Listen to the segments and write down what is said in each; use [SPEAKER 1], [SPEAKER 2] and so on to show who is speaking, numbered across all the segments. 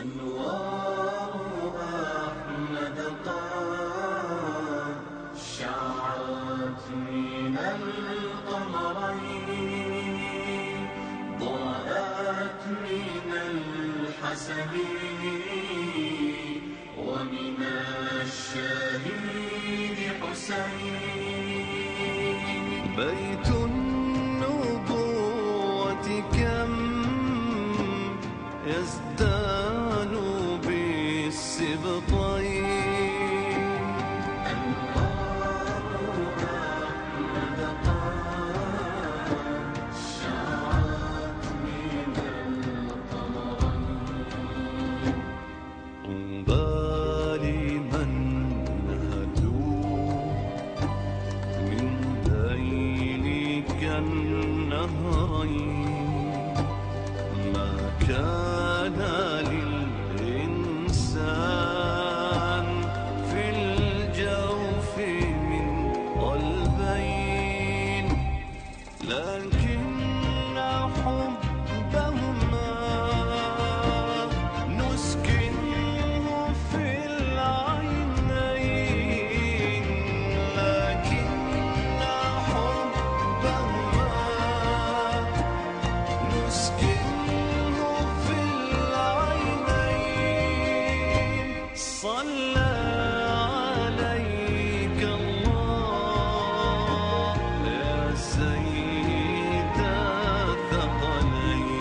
[SPEAKER 1] أنوار أحمد قد شعت من القمرين، ضاءت من الحسن ومن الشهيد حسين.
[SPEAKER 2] بيت النبوة كم يزدان بالسبطين،
[SPEAKER 1] أنوار أحمد قد شعت من القمرين.
[SPEAKER 2] طوبى لمن نهلوا من ذيلك النهرين، ما كان للإنسان في الجوف من قلبين، لكن حبهما نسكنه في العينين، لكن حبهما نسكنه في العينين. صلى عليك الله يا سيد الثقلين.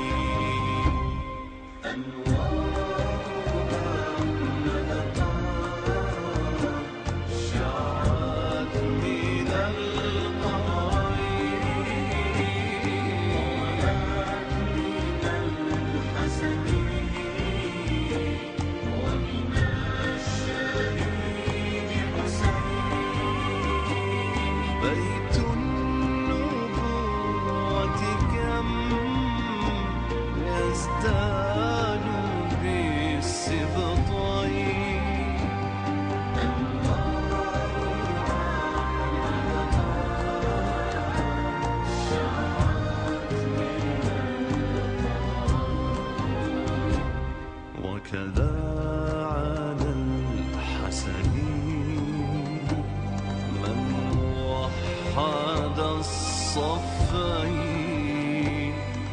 [SPEAKER 1] أنوار أحمد قد
[SPEAKER 2] شعت من القمرين،
[SPEAKER 1] ضاءت من الحسن ومن الشهيد حسين.
[SPEAKER 2] بيت النبوة كم يزدان بالسبطين،
[SPEAKER 1] أنوار أحمد قد شعت من القمرين.
[SPEAKER 2] وكذا على الحسن من وحد الصفين،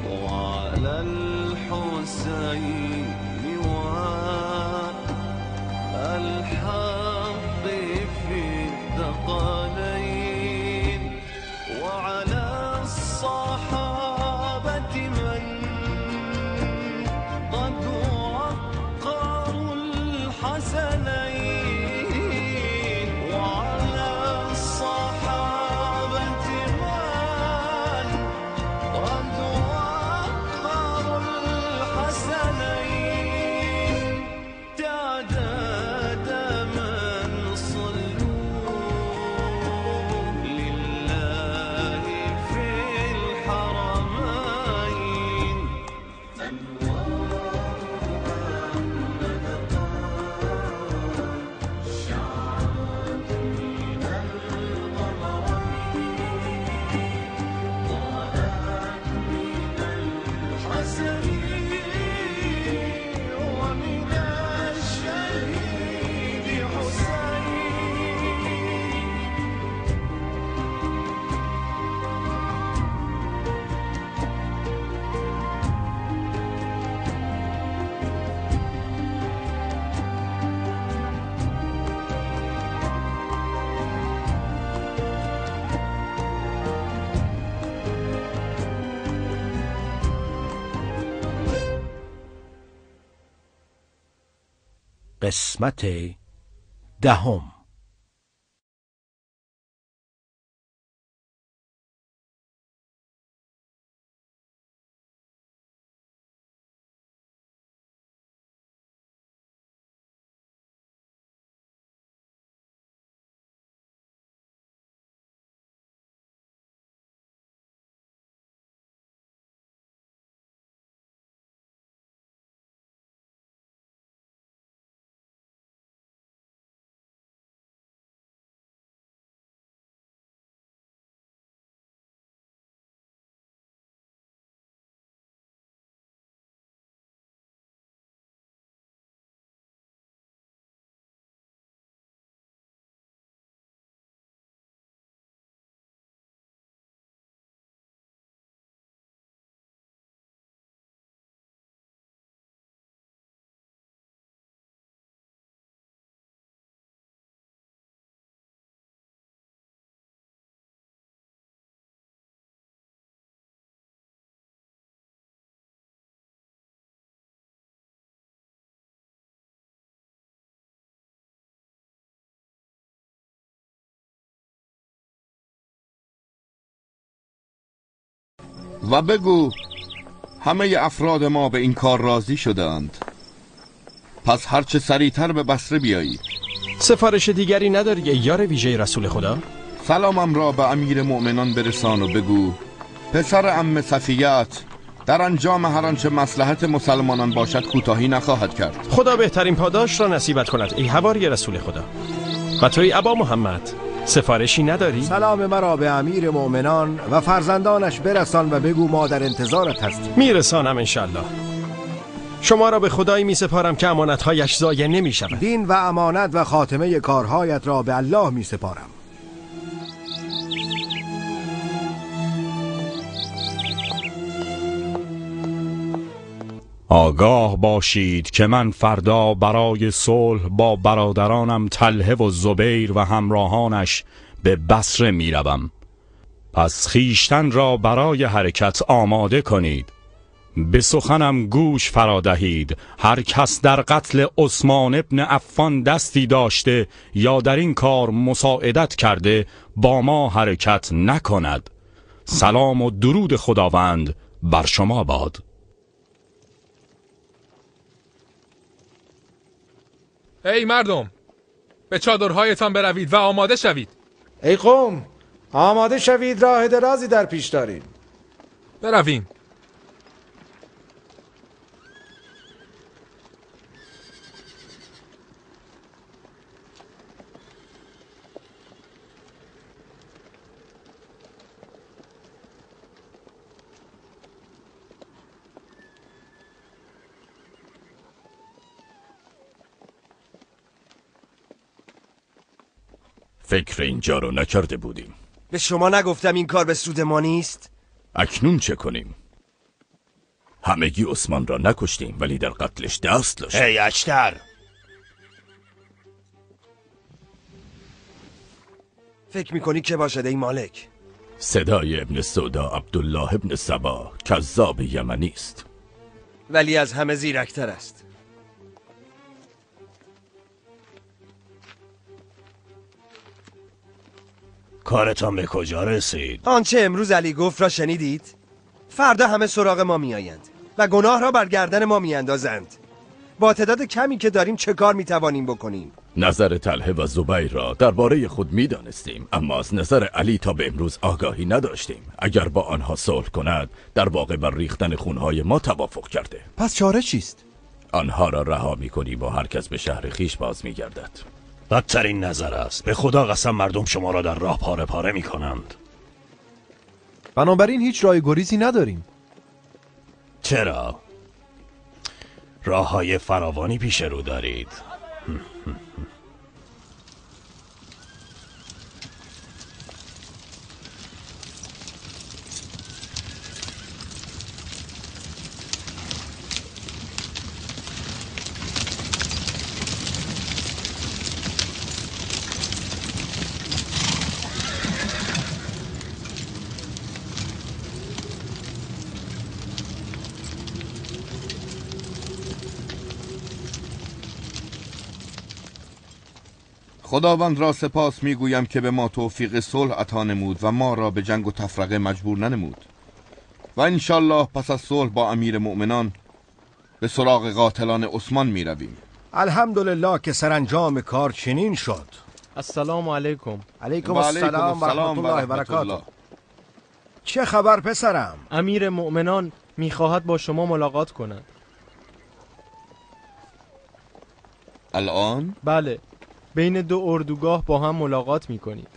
[SPEAKER 2] وعلى الحسين والحق في الثقلين، وعلى الصحابة من قد وقروا الحسنين، وعلى الصحابة من قد وقروا الحسنين. تعداد من صلوا لله في الحرمين،
[SPEAKER 1] أنوار أحمد قد شعت من القمرين، ضاءت من الحسن ومن الشهيد حسين.
[SPEAKER 3] قسمت دهم.
[SPEAKER 4] و بگو همه افراد ما به این کار راضی شدند، پس هرچه سریعتر به بصره بیایید.
[SPEAKER 5] سفارش دیگری نداری ای یار ویژه رسول خدا؟
[SPEAKER 4] سلامم را به امیر مؤمنان برسان و بگو پسر عم صفیت در انجام هر آنچه مصلحت مسلمانان باشد کوتاهی نخواهد کرد.
[SPEAKER 5] خدا بهترین پاداش را نصیبت کند ای حواری رسول خدا. و توی ابا محمد سفارشی نداری؟
[SPEAKER 6] سلام مرا به امیر مؤمنان و فرزندانش برسان و بگو ما در انتظارت هستیم.
[SPEAKER 5] میرسانم انشالله. شما را به خدایی می سپارم که امانتهایش ضایع نمی شود.
[SPEAKER 6] دین و امانت و خاتمه کارهایت را به الله می سپارم.
[SPEAKER 7] آگاه باشید که من فردا برای صلح با برادرانم طلحه و زبیر و همراهانش به بصره می روم. پس خیشتن را برای حرکت آماده کنید. به سخنم گوش فرادهید. هر کس در قتل عثمان ابن عفان دستی داشته یا در این کار مساعدت کرده با ما حرکت نکند. سلام و درود خداوند بر شما باد.
[SPEAKER 8] ای مردم، به چادرهایتان بروید و آماده شوید.
[SPEAKER 9] ای قوم، آماده شوید، راه درازی در پیش داریم.
[SPEAKER 8] برویم.
[SPEAKER 7] فکر اینجا رو نکرده بودیم.
[SPEAKER 10] به شما نگفتم این کار به سود ما نیست؟
[SPEAKER 7] اکنون چه کنیم؟ همگی عثمان را نکشتیم ولی در قتلش دست داشتیم.
[SPEAKER 11] ای اچتر،
[SPEAKER 10] فکر میکنی که باشد ای مالک؟
[SPEAKER 7] صدای ابن سودا عبدالله ابن سبا کذاب یمنی است،
[SPEAKER 10] ولی از همه زیرکتر است.
[SPEAKER 11] کارتان به کجا رسید؟
[SPEAKER 10] آنچه امروز علی گفت را شنیدید؟ فردا همه سراغ ما میآیند و گناه را بر گردن ما میاندازند. با تعداد کمی که داریم چه کار میتوانیم بکنیم؟
[SPEAKER 7] نظر طلحه و زبیر را درباره خود میدانستیم، اما از نظر علی تا به امروز آگاهی نداشتیم. اگر با آنها صلح کند در واقع بر ریختن خونهای ما توافق کرده.
[SPEAKER 6] پس چاره چیست؟
[SPEAKER 7] آنها را رها میکنیم و هر کس به شهر خیش باز میگردد.
[SPEAKER 11] بدترین نظر است. به خدا قسم مردم شما را در راه پاره پاره می کنند.
[SPEAKER 6] بنابراین هیچ راه گریزی نداریم.
[SPEAKER 11] چرا؟ راه های فراوانی پیش رو دارید.
[SPEAKER 4] خداوند را سپاس میگویم که به ما توفیق صلح عطا نمود و ما را به جنگ و تفرقه مجبور ننمود و انشالله پس از صلح با امیر مؤمنان به سراغ قاتلان عثمان می رویم.
[SPEAKER 6] الحمدلله که سرانجام کار چنین شد.
[SPEAKER 12] السلام علیکم.
[SPEAKER 6] علیکم السلام و رحمت الله و برکاته. چه خبر پسرم؟
[SPEAKER 12] امیر مؤمنان میخواهد با شما ملاقات کند.
[SPEAKER 4] الان؟
[SPEAKER 12] بله، بین دو اردوگاه با هم ملاقات میکنید.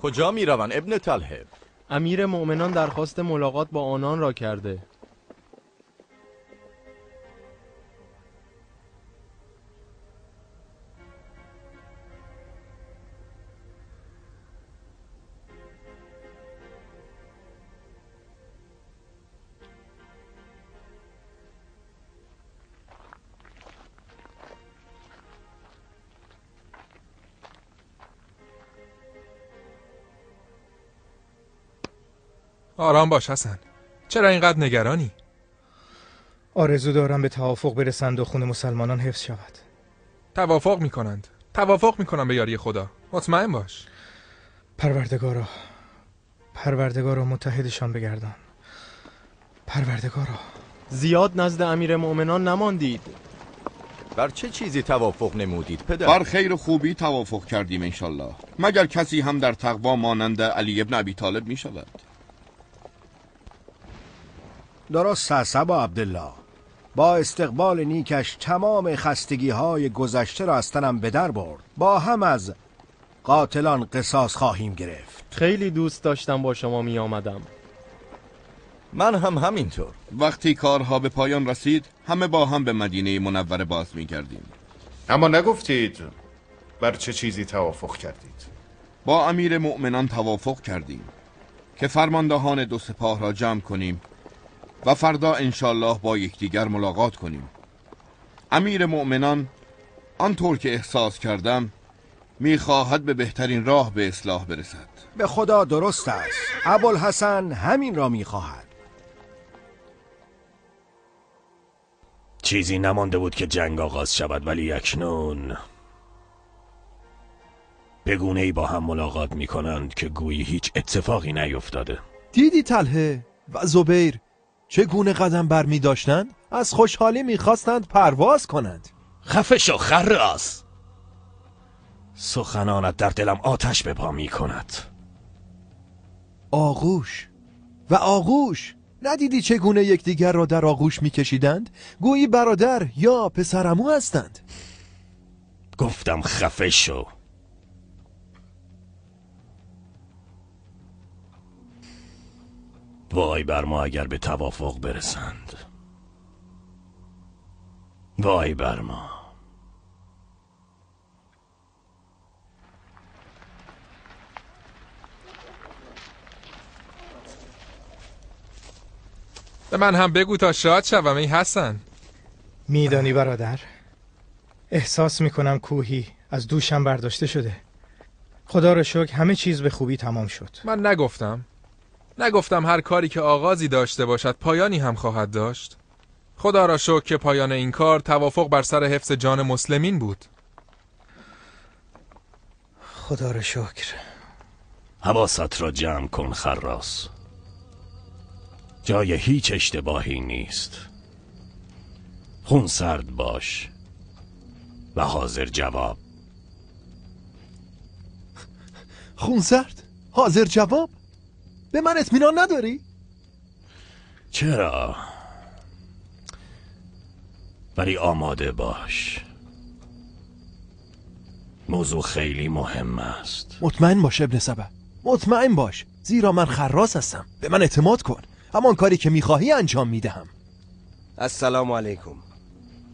[SPEAKER 7] کجا می روند ابن طلحه؟
[SPEAKER 12] امیر مؤمنان درخواست ملاقات با آنان را کرده.
[SPEAKER 8] آرام باش حسن، چرا اینقدر نگرانی؟
[SPEAKER 9] آرزو دارم به توافق برسند و خون مسلمانان حفظ شود.
[SPEAKER 8] توافق میکنند. توافق میکنم به یاری خدا. مطمئن باش.
[SPEAKER 9] پروردگارا متحدشان بگردان. پروردگارا.
[SPEAKER 12] زیاد نزد امیر مؤمنان نماندید.
[SPEAKER 13] بر چه چیزی توافق نمودید پدر؟
[SPEAKER 4] بر خیر و خوبی توافق کردیم انشالله. مگر کسی هم در تقوا مانند علی ابن ابی طالب می شود؟
[SPEAKER 6] درست است ابا عبدالله. با استقبال نیکش تمام خستگی های گذشته را از تنم به در برد. با هم از قاتلان قصاص خواهیم گرفت.
[SPEAKER 12] خیلی دوست داشتم با شما می آمدم.
[SPEAKER 13] من هم همینطور.
[SPEAKER 4] وقتی کارها به پایان رسید همه با هم به مدینه منوره باز می گردیم.
[SPEAKER 14] اما نگفتید بر چه چیزی توافق کردید؟
[SPEAKER 4] با امیر مؤمنان توافق کردیم که فرماندهان دو سپاه را جمع کنیم و فردا انشالله با یکدیگر ملاقات کنیم. امیر مؤمنان آنطور که احساس کردم میخواهد به بهترین راه به اصلاح برسد.
[SPEAKER 6] به خدا درست است. ابوالحسن همین را میخواهد.
[SPEAKER 11] چیزی نمانده بود که جنگ آغاز شود، ولی اکنون به گونه‌ای با هم ملاقات میکنند که گویی هیچ اتفاقی نیفتاده.
[SPEAKER 15] دیدی طلحه و زبیر چگونه قدم برمی داشتند؟ از خوشحالی میخواستند پرواز کنند.
[SPEAKER 11] خفه شو خراس. سخنانت در دلم آتش به پا میکند.
[SPEAKER 15] آغوش ندیدی چگونه یکدیگر را در آغوش میکشیدند؟ گویی برادر یا پسرعمو هستند.
[SPEAKER 11] گفتم خفه شو. وای بر ما اگر به توافق برسند. وای بر ما.
[SPEAKER 8] به من هم بگو تا شاد شوم ای حسن.
[SPEAKER 9] میدانی برادر، احساس میکنم کوهی از دوشم برداشته شده. خدا را شکر همه چیز به خوبی تمام شد.
[SPEAKER 8] من نگفتم هر کاری که آغازی داشته باشد پایانی هم خواهد داشت. خدا را شکر که پایان این کار توافق بر سر حفظ جان مسلمین بود.
[SPEAKER 9] خدا را شکر.
[SPEAKER 11] حواست را جمع کن خراس. جای هیچ اشتباهی نیست. خون سرد باش و حاضر جواب.
[SPEAKER 15] خون سرد؟ حاضر جواب؟ به من اطمینان نداری؟
[SPEAKER 11] چرا؟ ولی آماده باش. موضوع خیلی مهم است.
[SPEAKER 15] مطمئن باش ابن سبا، مطمئن باش، زیرا من خراس هستم. به من اعتماد کن. همان کاری که میخواهی انجام میدهم.
[SPEAKER 10] السلام علیکم.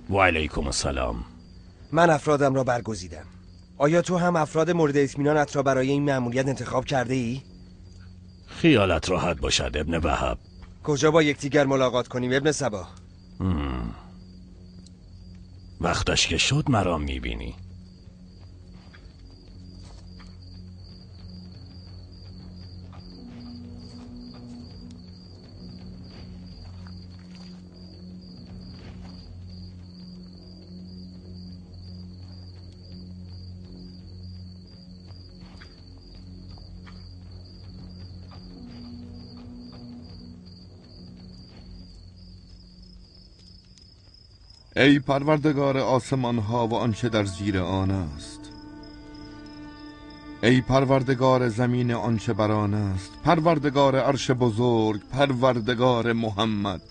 [SPEAKER 11] و علیکم السلام.
[SPEAKER 10] من افرادم را برگزیدم. آیا تو هم افراد مورد اطمینانت را برای این مأموریت انتخاب کرده ای؟
[SPEAKER 11] خیالت راحت باشد ابن وهب.
[SPEAKER 10] کجا با یکدیگر ملاقات کنیم ابن سبا؟
[SPEAKER 11] وقتش که شد مرا میبینی.
[SPEAKER 4] ای پروردگار آسمان ها و آنچه در زیر آن است. ای پروردگار زمین آنچه بر آن است. پروردگار عرش بزرگ، پروردگار محمد،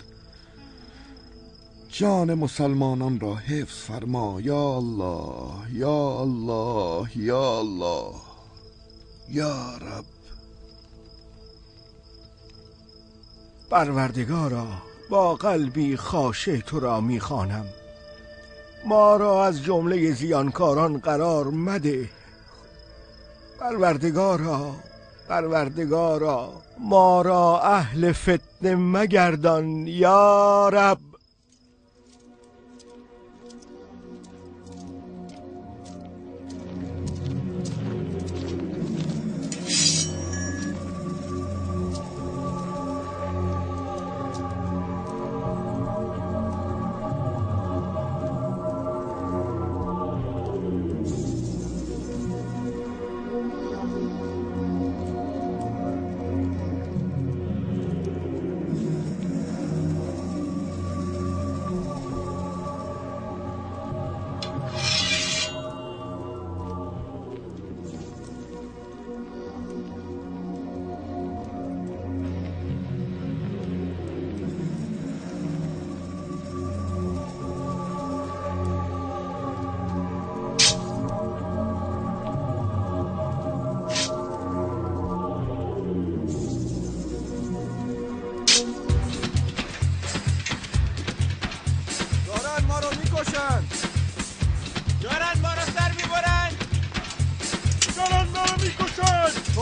[SPEAKER 4] جان مسلمانان را حفظ فرما. یا الله یا الله یا الله یا رب.
[SPEAKER 6] پروردگارا، با قلبی خاشع تو را میخوانم. ما را از جمله زیانکاران قرار مده. پروردگارا ما را اهل فتنه مگردان یا رب.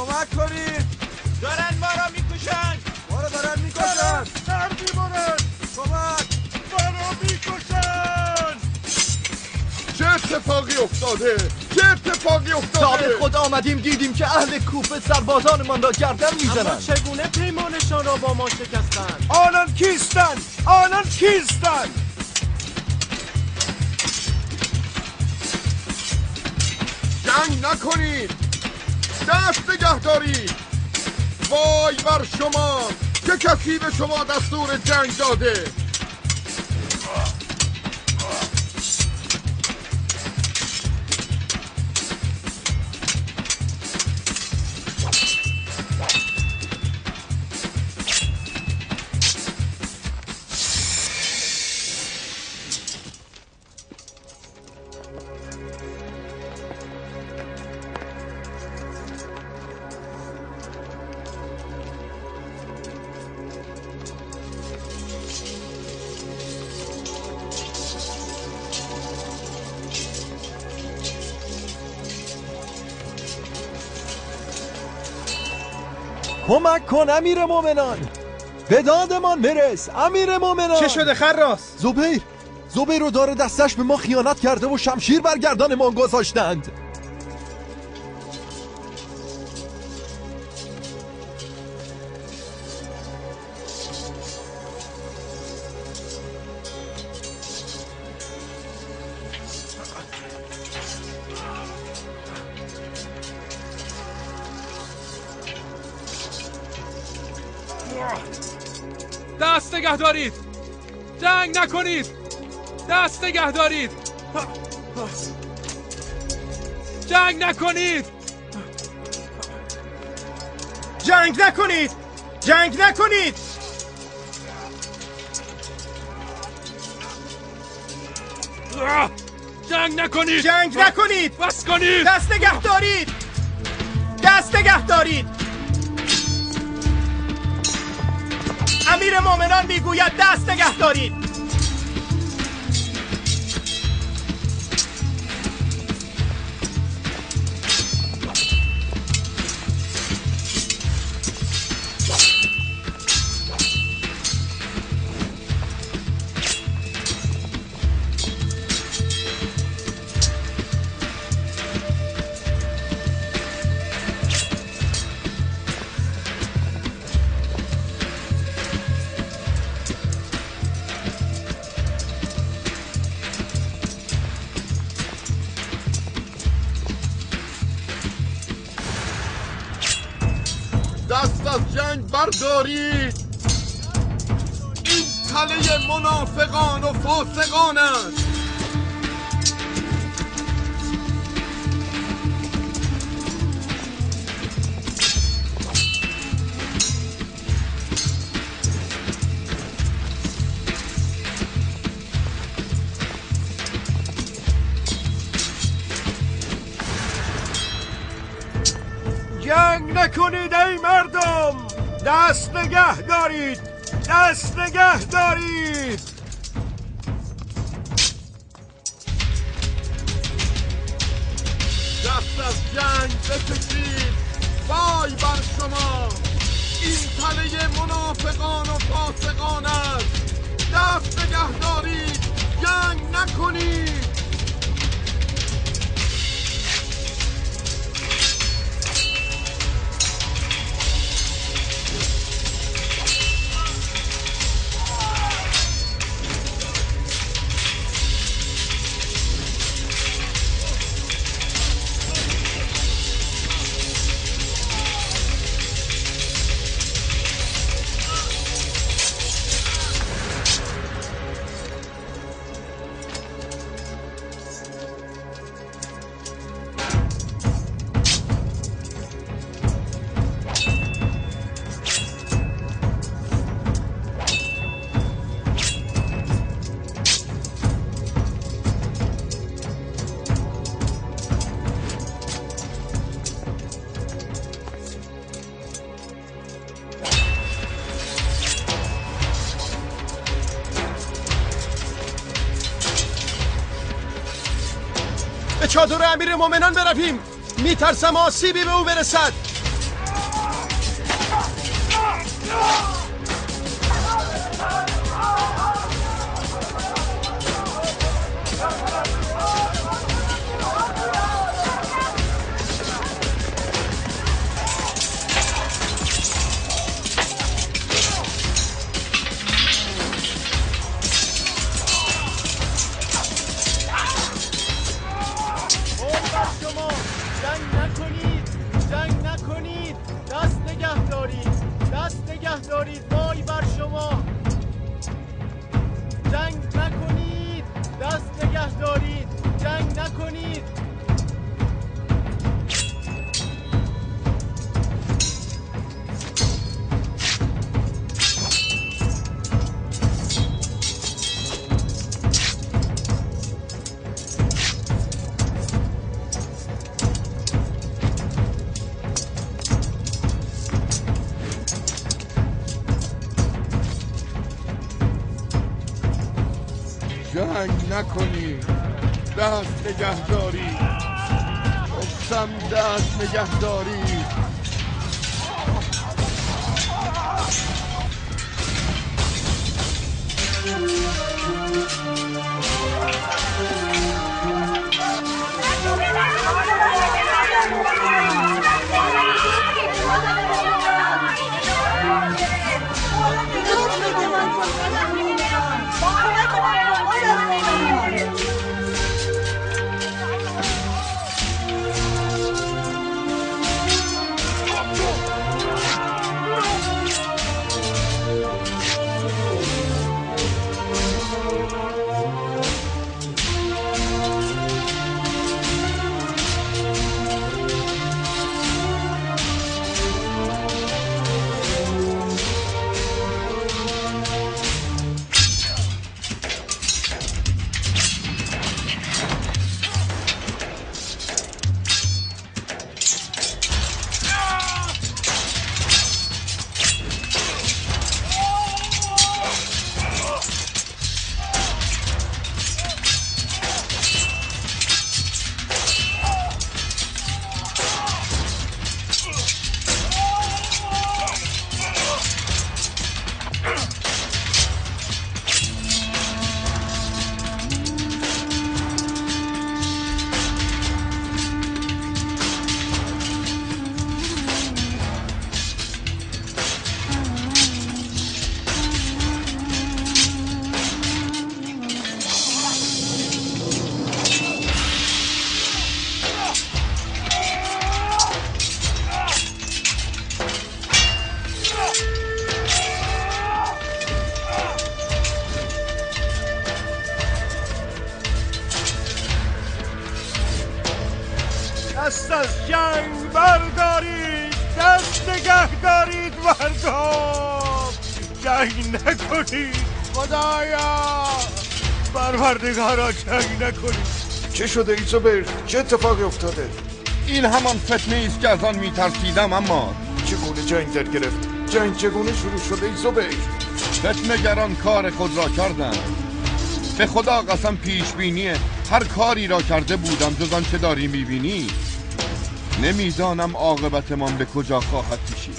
[SPEAKER 1] کمک کنید. دارن ما را میکشن. ما را دارن میکشن. سر میبرن. کمک. ما را میکشن.
[SPEAKER 4] چه اتفاقی افتاده؟ چه اتفاقی افتاده؟
[SPEAKER 13] تا به خود آمدیم دیدیم که اهل کوفه سربازانمان را گردن
[SPEAKER 12] اما
[SPEAKER 13] میزنند.
[SPEAKER 12] چگونه پیمانشان را با ما شکستند؟
[SPEAKER 6] آنان کیستند؟ آنان کیستند؟
[SPEAKER 4] جنگ نکنید. دست نگه دارید. وای بر شما که کسی به شما دستور جنگ داده.
[SPEAKER 15] کمک کن امیر مومنان، به دادمان برس امیر مومنان.
[SPEAKER 9] چه شده خراس؟
[SPEAKER 15] زبیر رو داره دستش به ما خیانت کرده و شمشیر بر گردنمان گذاشتند.
[SPEAKER 8] دست نگه دارید. جنگ نکنید. دست نگه دارید. جنگ نکنید.
[SPEAKER 9] جنگ نکنید. جنگ نکنید.
[SPEAKER 8] جنگ نکنید.
[SPEAKER 9] جنگ نکنید.
[SPEAKER 8] بس کنید.
[SPEAKER 9] دست نگه دارید. دست نگه دارید. امیر مومنان میگوید دست نگه دارید.
[SPEAKER 4] دست از جنگ بردارید. این تله منافقان و فاسقان است.
[SPEAKER 6] جنگ نکنید ای مردم. دست نگه دارید. دست نگه دارید.
[SPEAKER 4] دست از جنگ بکشید. وای بر شما. این تله منافقان و فاسقان است. دست نگه دارید. جنگ نکنید.
[SPEAKER 6] به چادر امیر مومنان برویم. میترسم آسیبی به او برسد.
[SPEAKER 4] جنگ نکنید، دست نگه دارید. گفتم دست نگه دارید.
[SPEAKER 1] دست از جنگ بردارید، دست نگه دارید مردم. جنگ نکنید خدایا، پروردگارا جنگ نکنید.
[SPEAKER 14] چه شده ای زبیر؟ چه اتفاقی افتاده؟
[SPEAKER 4] این همان فتنه است که از آن میترسیدم. اما
[SPEAKER 14] چگونه جنگ در گرفت؟ جنگ چگونه شروع شده ای زبیر؟
[SPEAKER 4] فتنه گران کار خود را کردند. به خدا قسم پیش بینی هر کاری را کرده بودم جز آنچه داری میبینی. نمیدانم عاقبتمان به کجا خواهد کشید.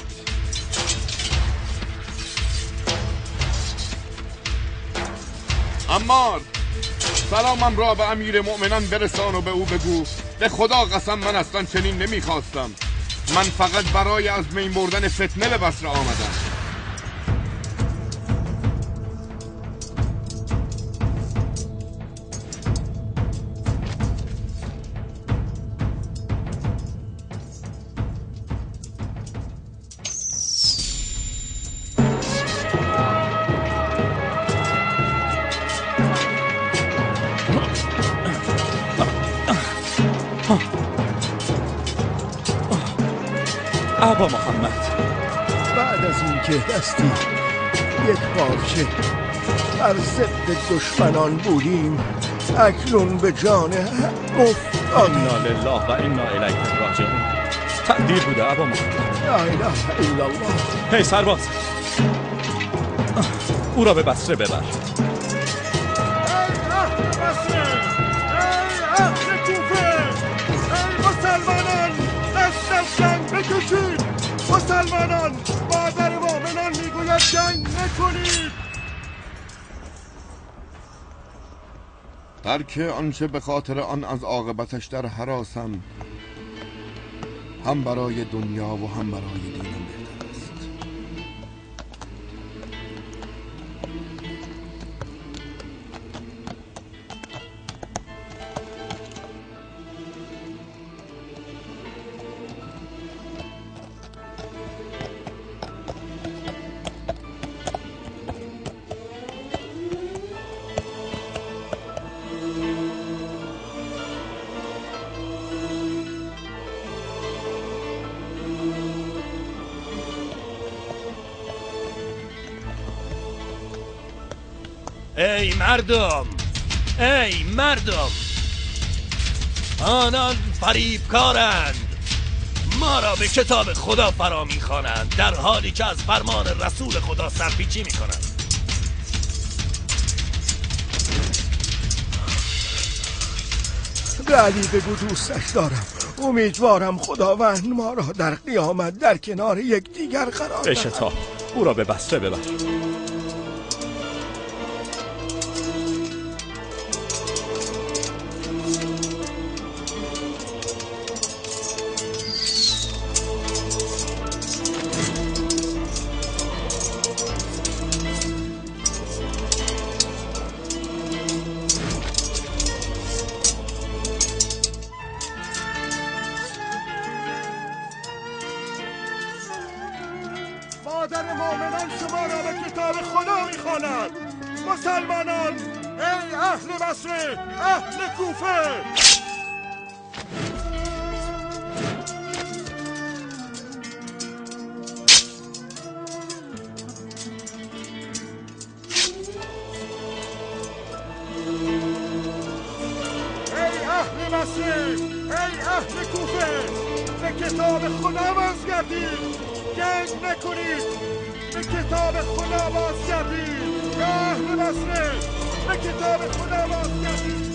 [SPEAKER 4] عمار، سلامم را به امیر مؤمنان برسان و به او بگو به خدا قسم من اصلا چنین نمیخواستم. من فقط برای از بین بردن فتنه به بصره آمدم.
[SPEAKER 7] ابا محمد،
[SPEAKER 6] بعد از این که دستی یک پارچه بر ضد دشمنان بودیم، اکنون به جان حق افتادیم.
[SPEAKER 7] انا لله و انا الیه راجعون. تقدیر بوده ابا محمد.
[SPEAKER 6] لا اله الا الله.
[SPEAKER 7] هی سرباز، او را به بصره ببر.
[SPEAKER 1] ای اهل بصره، ای اهل کوفه، ای مسلمانان، دست از جنگ بکشید. مسلمانان، مادر مؤمنان دیگر جنگ نکنید.
[SPEAKER 4] ترک آنچه به خاطر آن از عاقبتش در هراسم، هم برای دنیا و هم برای دینم بهتر است.
[SPEAKER 11] ای مردم، ای مردم، آنان فریبکارند، ما را به کتاب خدا فرا می‌خوانند در حالی که از فرمان رسول خدا سرپیچی می‌کنند.
[SPEAKER 6] به علی بگو دوستش دارم. امیدوارم خداوند ما را در قیامت در کنار یکدیگر قرار دهد.
[SPEAKER 7] بشتاب، او را به بصره ببر.
[SPEAKER 1] مادر مؤمنان شما را به کتاب خدا می‌خواند. مسلمانان، ای اهل بصره، اهل کوفه، ای اهل کوفه، به کتاب خدا بازگردید، جنگ نکنید. به کتاب خدا بازگردید. یا اهل بصره، به کتاب خدا بازگردید.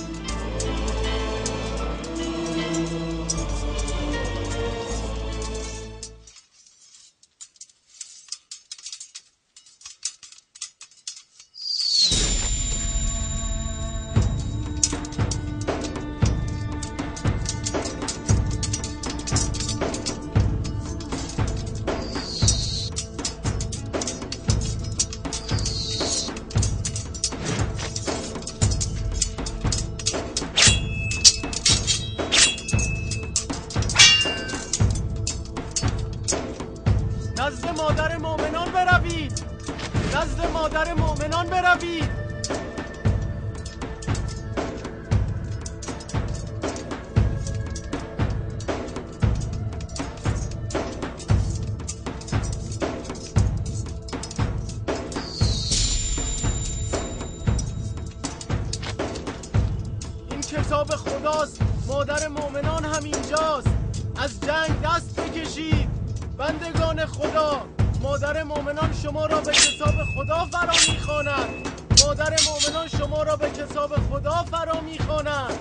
[SPEAKER 12] نزد مادر مؤمنان بروید. نزد مادر مؤمنان بروید. این کتاب خداست. مادر مؤمنان هم اینجاست. از جنگ دست بکشید. بندگان خدا، مادر مؤمنان شما را به کتاب خدا فرا می‌خواند. مادر مؤمنان شما را به کتاب خدا فرا می‌خواند.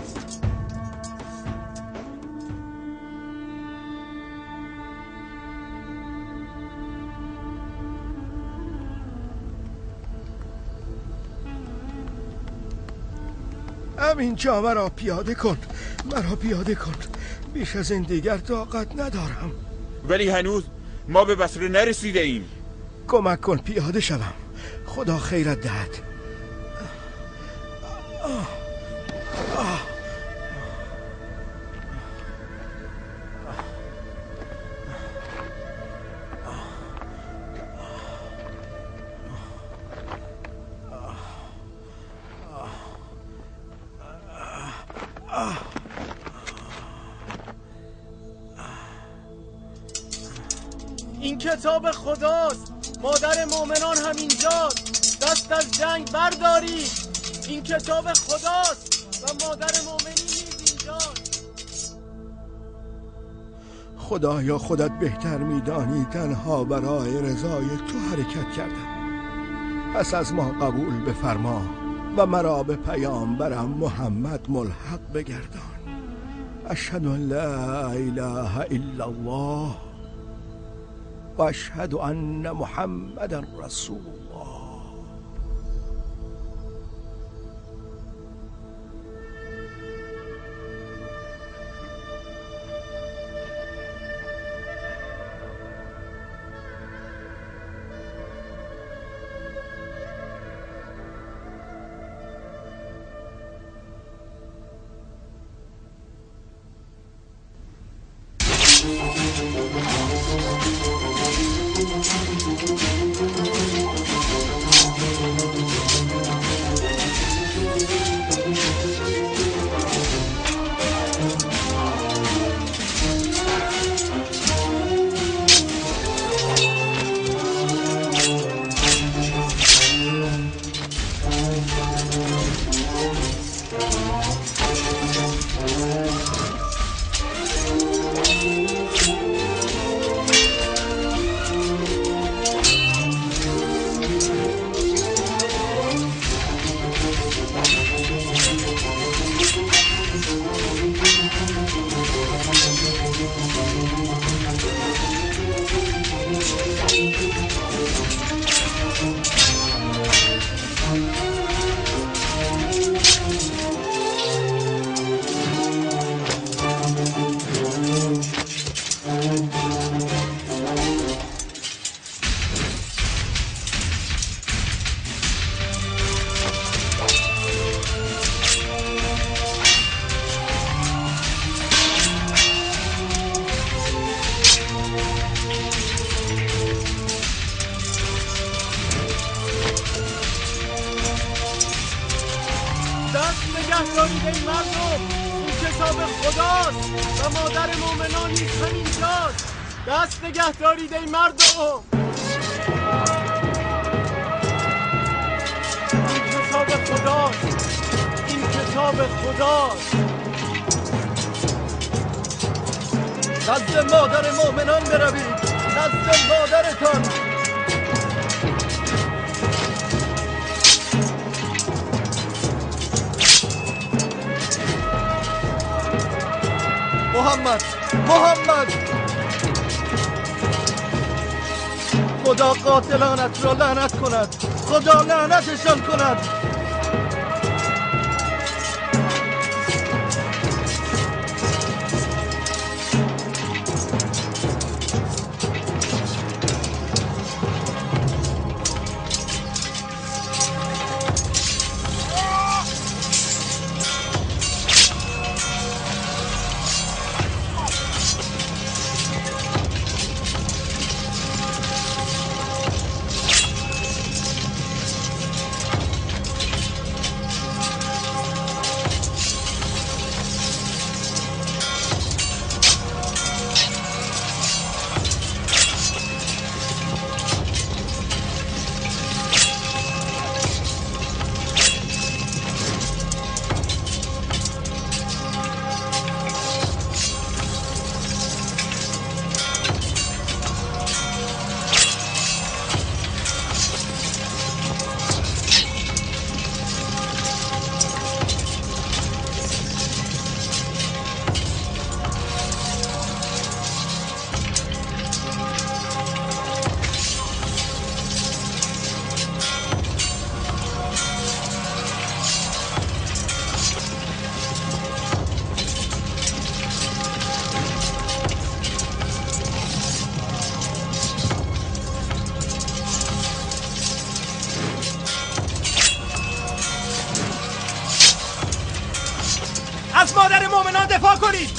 [SPEAKER 6] همینجا مرا پیاده کن. مرا پیاده کن. بیش از این دیگر طاقت ندارم.
[SPEAKER 16] ولی هنوز ما به بصره نرسیده ایم.
[SPEAKER 6] کمک کن پیاده شوم. خدا خیرت دهد.
[SPEAKER 12] این کتاب خداست. مادر مؤمنان هم اینجاست. دست از جنگ بردارید. این کتاب خداست و مادر مؤمنین نیز اینجاست.
[SPEAKER 6] خدایا خودت بهتر میدانی تنها برای رضای تو حرکت کردم. پس از ما قبول بفرما و مرا به پیامبرم محمد ملحق بگردان. اشهد ان لا اله الا الله و اشهد ان محمدا رسول الله.
[SPEAKER 12] دست نگه دارید ای مردم. این کتاب خداست، این کتاب خداست. نزد مادر مؤمنان بروید، نزد مادرتان. محمد خدا قاتلانت را لعنت کند، خدا لعنتشان کند. از مادر مؤمنان دفاع کنید.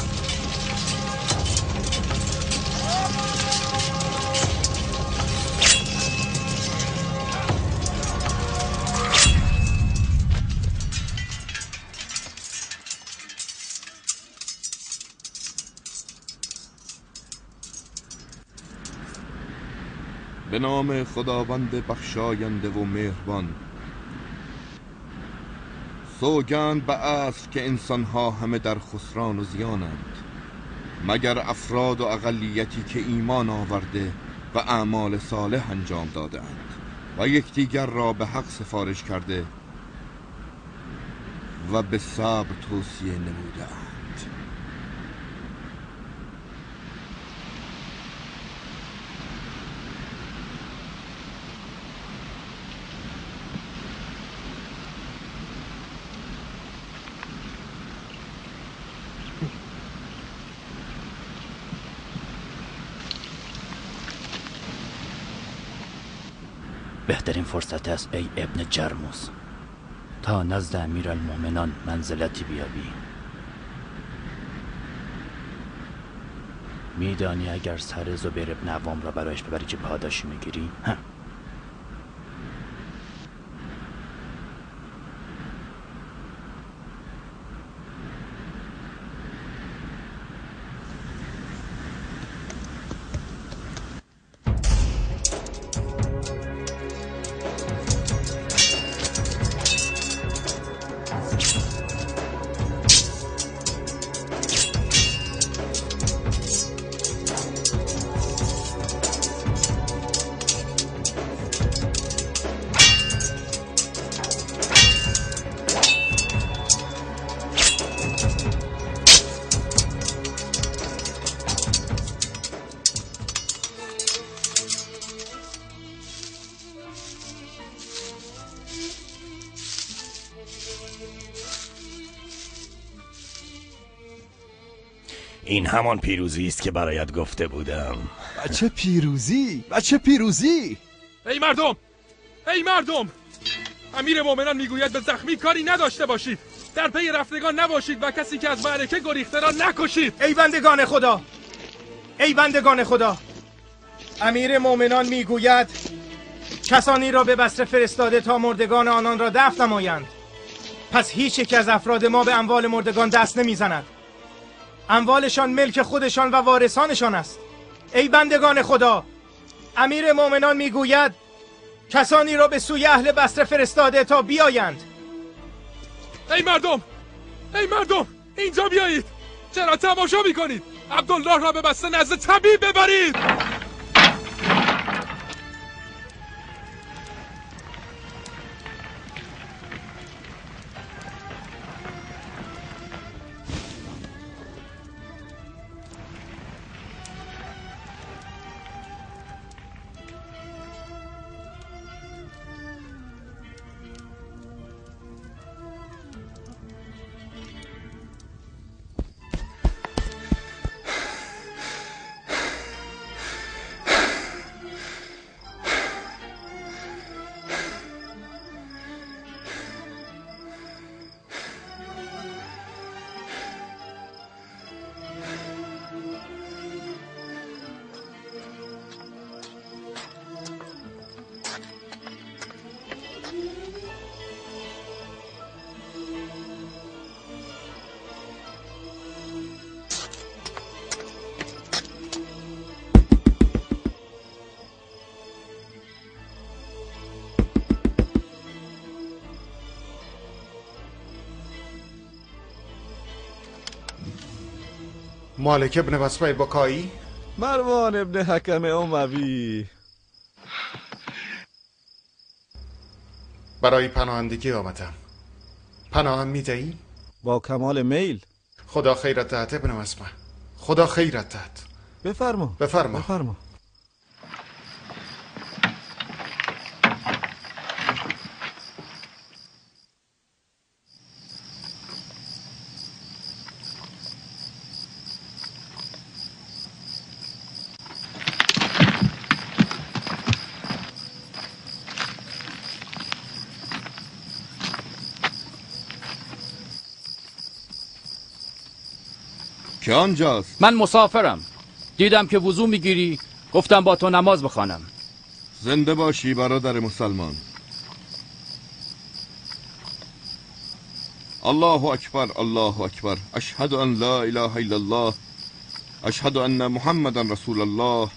[SPEAKER 4] به نام خداوند بخشاینده و مهربان. سوگند به اصل که انسانها همه در خسران و زیانند، مگر افراد و اقلیتی که ایمان آورده و اعمال صالح انجام دادند و یکدیگر را به حق سفارش کرده و به صبر توصیه نمودند.
[SPEAKER 17] بهترین فرصت است ای ابن جرموس تا نزد امیرالمومنان منزلتی بیابی. میدانی اگر سر زبیر ابن عوام را برایش ببری که پاداشی میگیری؟
[SPEAKER 11] این همان پیروزی است که برایت گفته بودم.
[SPEAKER 15] بچه پیروزی، بچه پیروزی.
[SPEAKER 8] ای مردم، ای مردم، امیر مومنان میگوید به زخمی کاری نداشته باشید، در پی رفتگان نباشید و کسی که از معرکه گریخته را نکشید.
[SPEAKER 9] ای بندگان خدا، ای بندگان خدا، امیر مومنان میگوید کسانی را به بصره فرستاده تا مردگان آنان را دفن نمایند. پس هیچ یک از افراد ما به اموال مردگان دست نمیزند. اموالشان ملک خودشان و وارثانشان است. ای بندگان خدا، امیر مومنان میگوید کسانی را به سوی اهل بصره فرستاده تا بیایند.
[SPEAKER 8] ای مردم، ای مردم، اینجا بیایید. چرا تماشا میکنید؟ عبدالله را به بسته نزد طبیب ببرید.
[SPEAKER 14] مالک ابن بسمه بکایی؟
[SPEAKER 13] مروان ابن حکم اموی.
[SPEAKER 14] برای پناهندگی آمدم. پناهم میدهی؟
[SPEAKER 13] با کمال میل.
[SPEAKER 14] خدا خیرت دهد ابن بسمه، خدا خیرت دهد.
[SPEAKER 13] بفرما
[SPEAKER 14] بفرما.
[SPEAKER 13] بفرما.
[SPEAKER 4] که آنجاست؟
[SPEAKER 17] من مسافرم. دیدم که وضو میگیری، گفتم با تو نماز بخوانم.
[SPEAKER 4] زنده باشی برادر مسلمان. الله اکبر، الله اکبر. اشهد ان لا اله الا الله، اشهد ان محمدا رسول الله.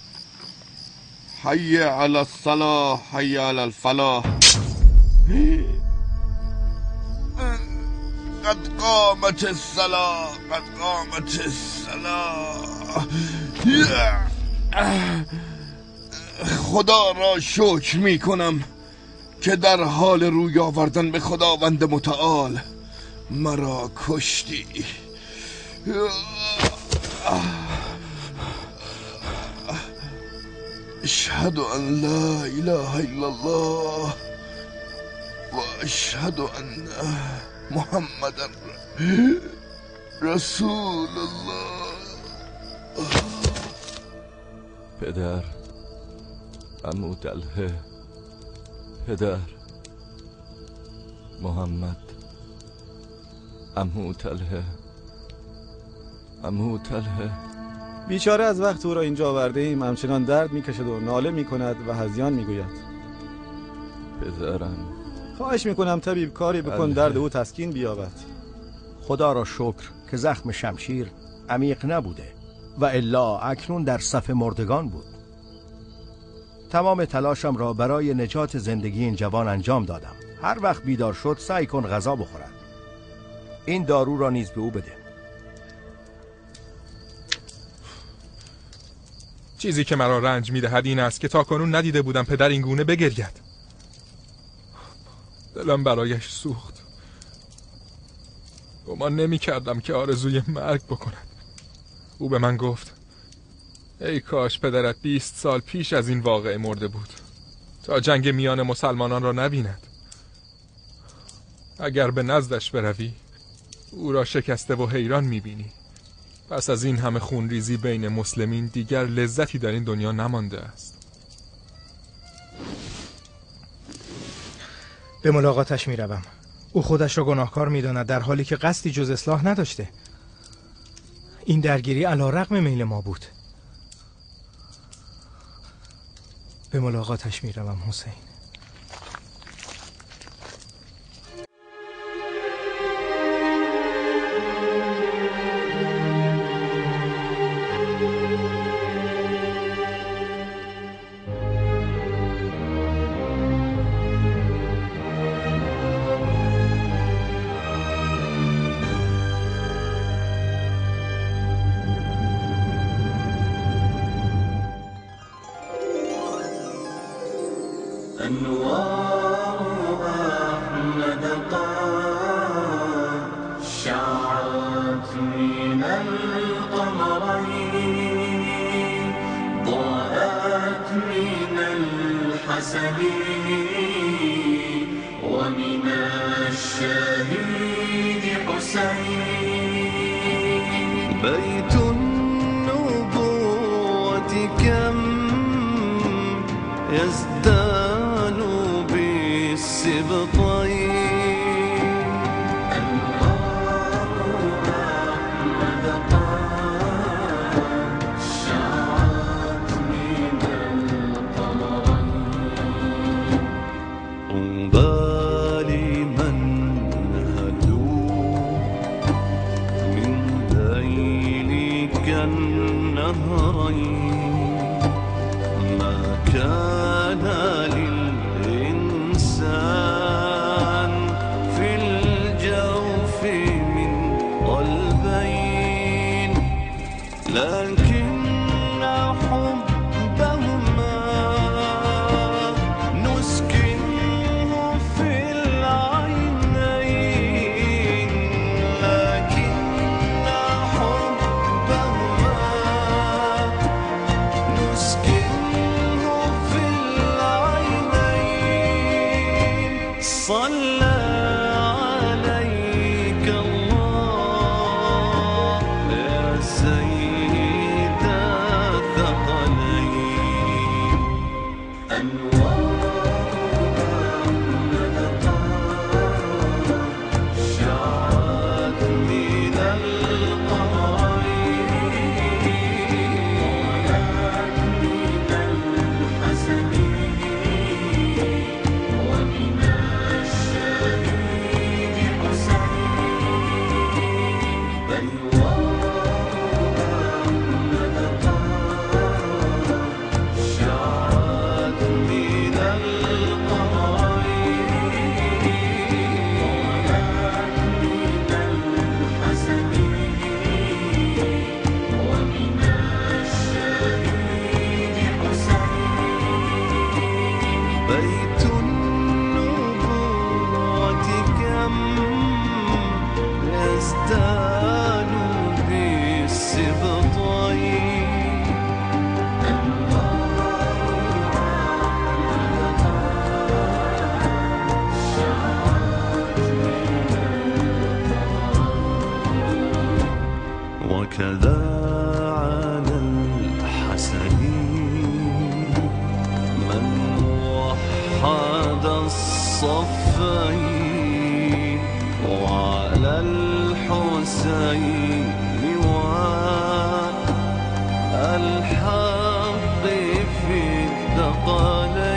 [SPEAKER 4] حی علی الصلاة، حی علی الفلاح. قد قامت الصلاة، قد قامت الصلاة. خدا را شکر می کنم که در حال روی آوردن به خداوند متعال مرا کشتی. اشهد ان لا اله الا الله و اشهد ان محمد رسول الله.
[SPEAKER 13] پدر، عمو طلحه، پدر، محمد، عمو طلحه، عمو طلحه.
[SPEAKER 18] بیچاره از وقت او را اینجا آورده ایم همچنان درد میکشد و ناله میکند و هذیان میگوید.
[SPEAKER 13] پدرم،
[SPEAKER 18] خواهش میکنم طبیب کاری بکن درد او تسکین بیابد.
[SPEAKER 6] خدا را شکر که زخم شمشیر عمیق نبوده و الا اکنون در صف مردگان بود. تمام تلاشم را برای نجات زندگی این جوان انجام دادم. هر وقت بیدار شد سعی کن غذا بخورد. این دارو را نیز به او بده.
[SPEAKER 8] چیزی که مرا رنج میدهد این است که تاکنون ندیده بودم پدر این گونه بگرید. دلم برایش سوخت. گمان نمی کردم که آرزوی مرگ بکند. او به من گفت ای کاش پدرت 20 سال پیش از این واقعه مرده بود تا جنگ میان مسلمانان را نبیند. اگر به نزدش بروی او را شکسته و حیران میبینی. پس از این همه خونریزی بین مسلمین دیگر لذتی در این دنیا نمانده است.
[SPEAKER 9] به ملاقاتش میروم. او خودش را گناهکار میداند در حالی که قصدی جز اصلاح نداشته. این درگیری علی رغم میل ما بود. به ملاقاتش میروم حسین.
[SPEAKER 2] بيت النبوة كم يزدان بالسبطين وكذا على الحسن من وحد الصفين وعلى الحسين والحق في الثقلين